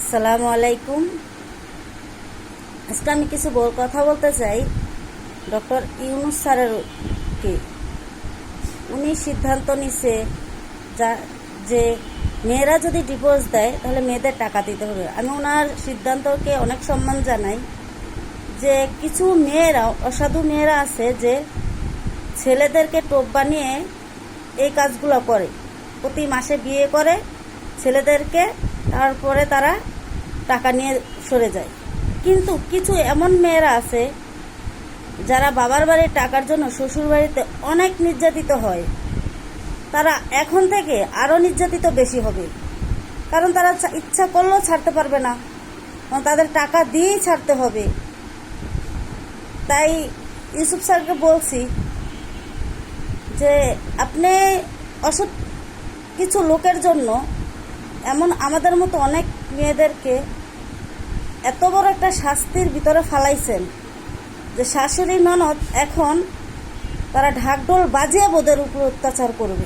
আসসালামু আলাইকুম। আজকে আমি কিছু কথা বলতে চাই ডক্টর ইউনূস স্যারের কে। উনি সিদ্ধান্ত নিছে যে মেয়েরা যদি ডিভোর্স দেয় তাহলে মেয়েদের টাকা দিতে হবে। আমি ওনার সিদ্ধান্তকে অনেক সম্মান জানাই। যে কিছু মেয়েরা, অসাধু মেয়েরা আছে যে ছেলেদেরকে টোপ বানিয়ে এই কাজগুলো করে, প্রতি মাসে বিয়ে করে ছেলেদেরকে, তারপরে তারা টাকা নিয়ে সরে যায়। কিন্তু কিছু এমন মেয়েরা আছে যারা বাবার বাড়ির টাকার জন্য শ্বশুর বাড়িতে অনেক নির্যাতিত হয়। তারা এখন থেকে আরও নির্যাতিত বেশি হবে, কারণ তারা ইচ্ছা করলেও ছাড়তে পারবে না, তাদের টাকা দিয়েই ছাড়তে হবে। তাই ইউসুফ স্যারকে বলছি যে আপনি অসৎ কিছু লোকের জন্য এমন আমাদের মতো অনেক মেয়েদেরকে এত বড় একটা শাস্তির ভিতরে ফালাইছেন যে শাশুড়ি ননদ এখন তারা ঢাকঢোল বাজিয়ে ওদের উপর অত্যাচার করবে।